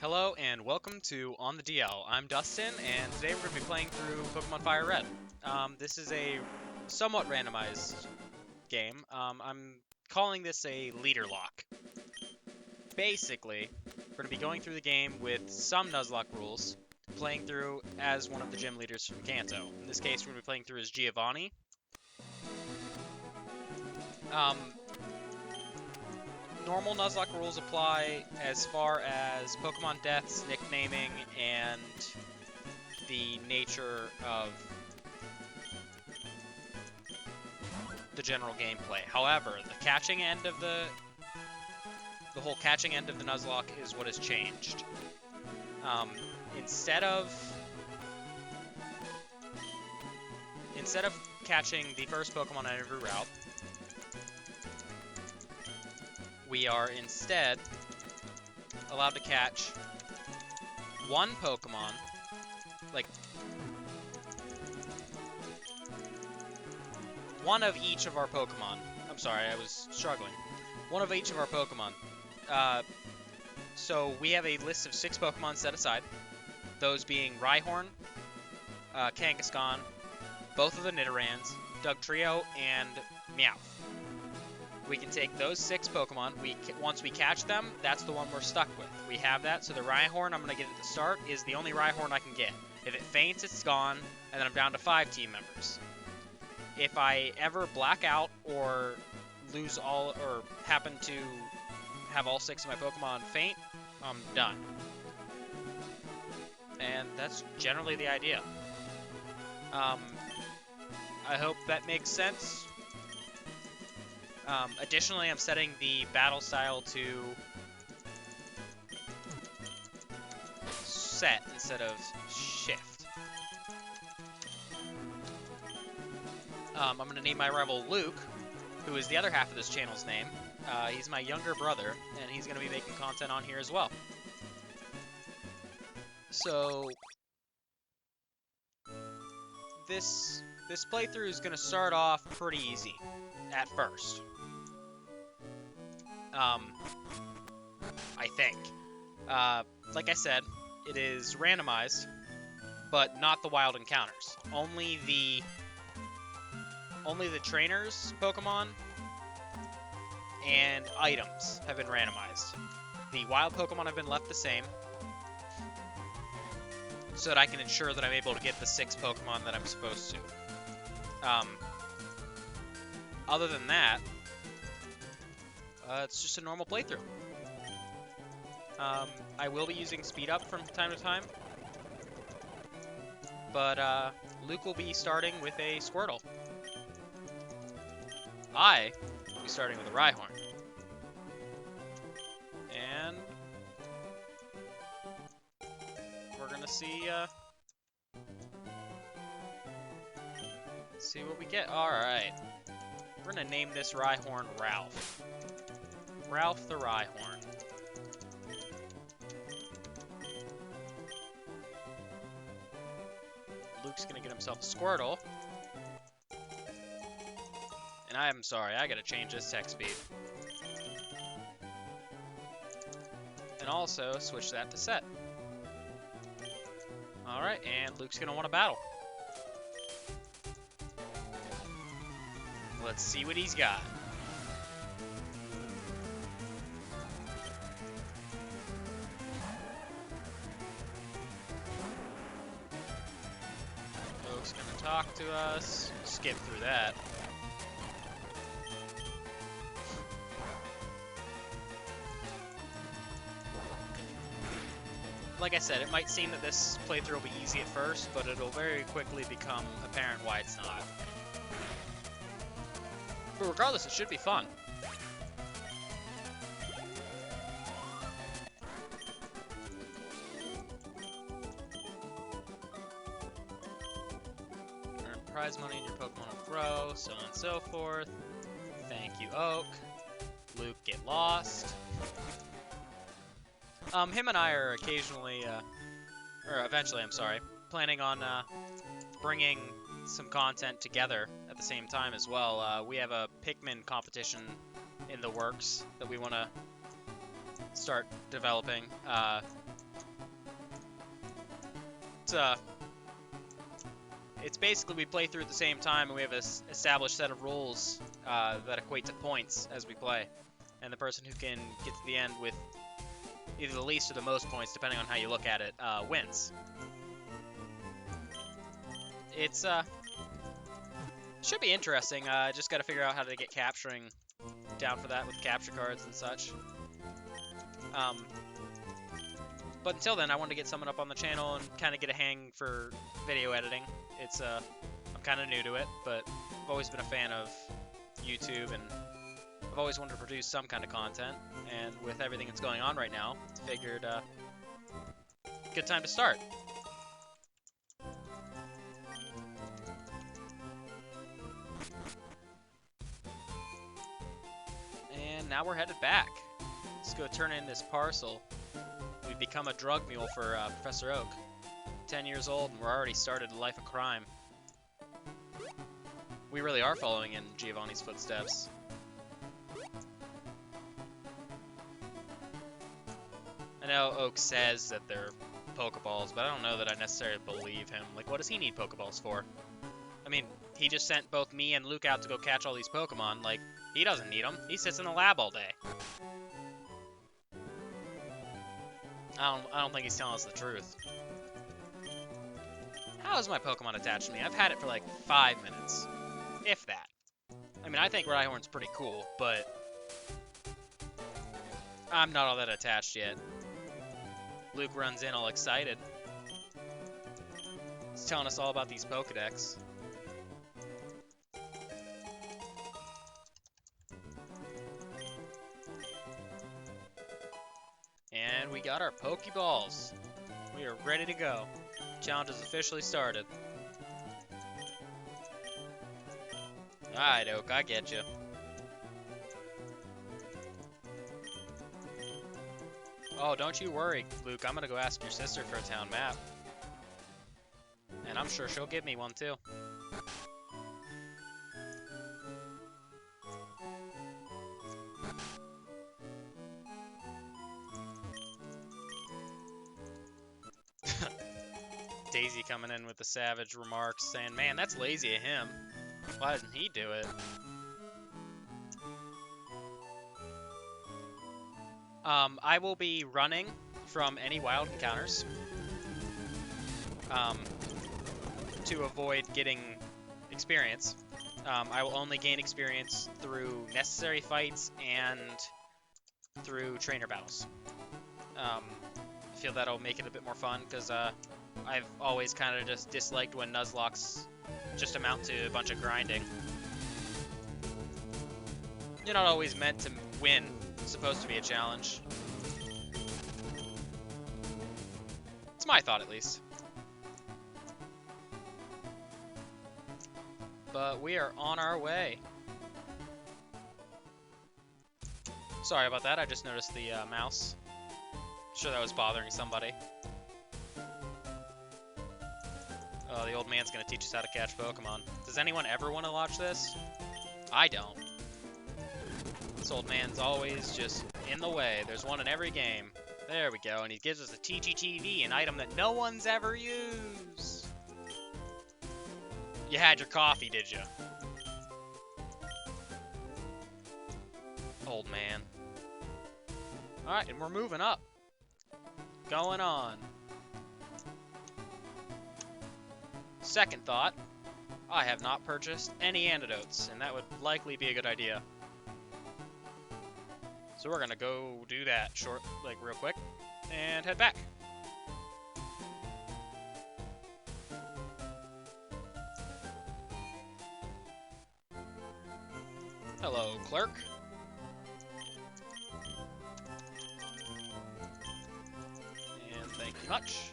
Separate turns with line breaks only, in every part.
Hello and welcome to On the DL. I'm Dustin, and today we're going to be playing through Pokemon FireRed. This is a somewhat randomized game. I'm calling this a Leaderlocke. Basically, we're going to be going through the game with some Nuzlocke rules, playing through as one of the gym leaders from Kanto. In this case, we're going to be playing through as Giovanni. Normal Nuzlocke rules apply as far as Pokemon deaths, nicknaming, and the nature of the general gameplay. However, the catching end of the whole catching end of the Nuzlocke is what has changed. Instead of catching the first Pokemon on every route, we are instead allowed to catch one Pokemon, like one of each of our Pokemon. I'm sorry, I was struggling. One of each of our Pokemon. So we have a list of 6 Pokemon set aside, those being Rhyhorn, Kangaskhan, both of the Nidorans, Dugtrio, and Meowth. We can take those 6 Pokemon. Once we catch them, that's the one we're stuck with. We have that, so the Rhyhorn I'm going to get at the start is the only Rhyhorn I can get. If it faints, it's gone, and then I'm down to 5 team members. If I ever black out or lose all, or happen to have all 6 of my Pokemon faint, I'm done. And that's generally the idea. I hope that makes sense. Additionally, I'm setting the battle style to set instead of shift. I'm going to name my rival Luke, who is the other half of this channel's name. He's my younger brother, and he's going to be making content on here as well. So, this playthrough is going to start off pretty easy at first. I think. Like I said, it is randomized, but not the wild encounters. Only the trainers' Pokemon and items have been randomized. The wild Pokemon have been left the same, so that I can ensure that I'm able to get the 6 Pokemon that I'm supposed to. Other than that, it's just a normal playthrough. I will be using speed up from time to time, but Luke will be starting with a Squirtle. I will be starting with a Rhyhorn. And we're gonna see what we get. Alright. We're gonna name this Rhyhorn Ralph. Ralph the Rhyhorn. Luke's gonna get himself a Squirtle. And I'm sorry, I gotta change this text speed. And also switch that to set. Alright, and Luke's gonna want to battle. Let's see what he's got. Luke's gonna talk to us. Skip through that. Like I said, it might seem that this playthrough will be easy at first, but it'll very quickly become apparent why it's not. But regardless, it should be fun. Earn prize money and your Pokemon will grow, so on and so forth. Thank you, Oak. Luke, get lost. Him and I are occasionally, or eventually, I'm sorry, planning on bringing some content together at the same time as well. We have a Pikmin competition in the works that we want to start developing. it's basically we play through at the same time, and we have an established set of rules that equate to points as we play. And the person who can get to the end with either the least or the most points, depending on how you look at it, wins. It's should be interesting. Just got to figure out how to get capturing down for that with capture cards and such. But until then, I wanted to get someone up on the channel and kind of get a hang for video editing. It's I'm kind of new to it, but I've always been a fan of YouTube, and I've always wanted to produce some kind of content. And with everything that's going on right now, I figured good time to start. And now we're headed back. Let's go turn in this parcel. We've become a drug mule for Professor Oak. 10 years old, and we're already started a life of crime. We really are following in Giovanni's footsteps. I know Oak says that they're Pokeballs, but I don't know that I necessarily believe him. Like, what does he need Pokeballs for? I mean, he just sent both me and Luke out to go catch all these Pokemon. Like, he doesn't need them. He sits in the lab all day. I don't think he's telling us the truth. How is my Pokemon attached to me? I've had it for like 5 minutes. If that. I mean, I think Rhyhorn's pretty cool, but I'm not all that attached yet. Luke runs in all excited. He's telling us all about these Pokedex. And we got our Pokeballs. We are ready to go. Challenge has officially started. Alright, Oak, I get you. Oh, don't you worry, Luke. I'm gonna go ask your sister for a town map. And I'm sure she'll give me one, too. Daisy coming in with the savage remarks saying, man, that's lazy of him. Why didn't he do it? I will be running from any wild encounters to avoid getting experience. I will only gain experience through necessary fights and through trainer battles. I feel that'll make it a bit more fun, because I've always kind of just disliked when Nuzlocks just amount to a bunch of grinding. You're not always meant to win. It's supposed to be a challenge. It's my thought, at least. But we are on our way. Sorry about that, I just noticed the mouse. Sure that was bothering somebody. Oh, the old man's gonna teach us how to catch Pokemon. Does anyone ever want to watch this? I don't. This old man's always just in the way. There's one in every game. There we go, and he gives us a TGTV, an item that no one's ever used. You had your coffee, did you? Old man. Alright, and we're moving up. Going on. Second thought, I have not purchased any antidotes, and that would likely be a good idea. So we're gonna go do that real quick, and head back. Hello, clerk. And thank you much.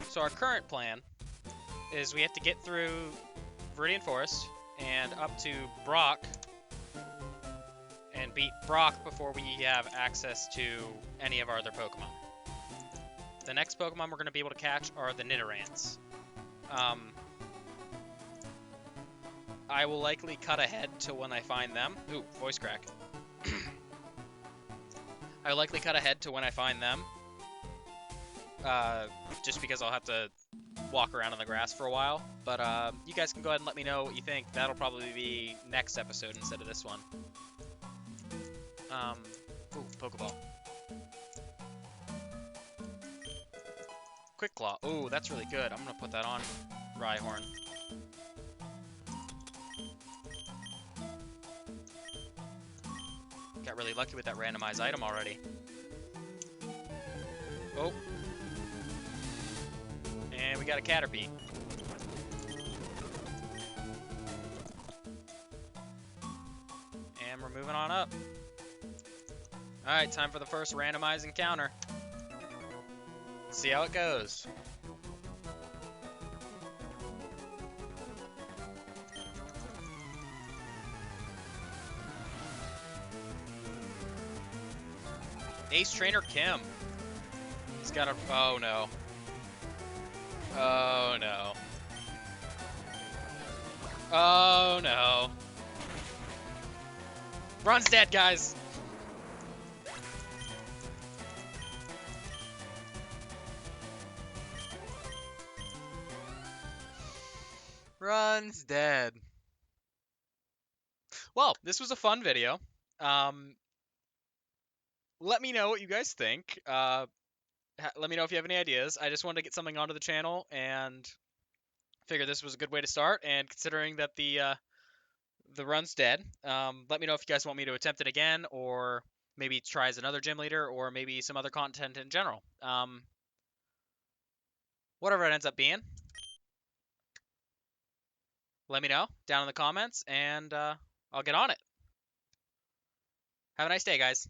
So our current plan is we have to get through Viridian Forest and up to Brock and beat Brock before we have access to any of our other Pokemon. The next Pokemon we're going to be able to catch are the Nidorans. I will likely cut ahead to when I find them. Ooh, voice crack. I will likely cut ahead to when I find them. just because I'll have to walk around on the grass for a while. But you guys can go ahead and let me know what you think. That'll probably be next episode instead of this one. Ooh, Pokeball. Quick Claw. Ooh, that's really good. I'm gonna put that on Rhyhorn. Got really lucky with that randomized item already. Oh. And we got a Caterpie. And we're moving on up. Alright, time for the first randomized encounter. See how it goes. Ace Trainer Kim. He's got a... Oh, no. Oh, no. Oh, no. Ron's dead, guys. Ron's dead. Well, this was a fun video. Let me know what you guys think. Let me know if you have any ideas. I just wanted to get something onto the channel and figure this was a good way to start. And considering that the run's dead, let me know if you guys want me to attempt it again, or maybe try as another gym leader, or maybe some other content in general. Whatever it ends up being, let me know down in the comments, and I'll get on it. Have a nice day, guys.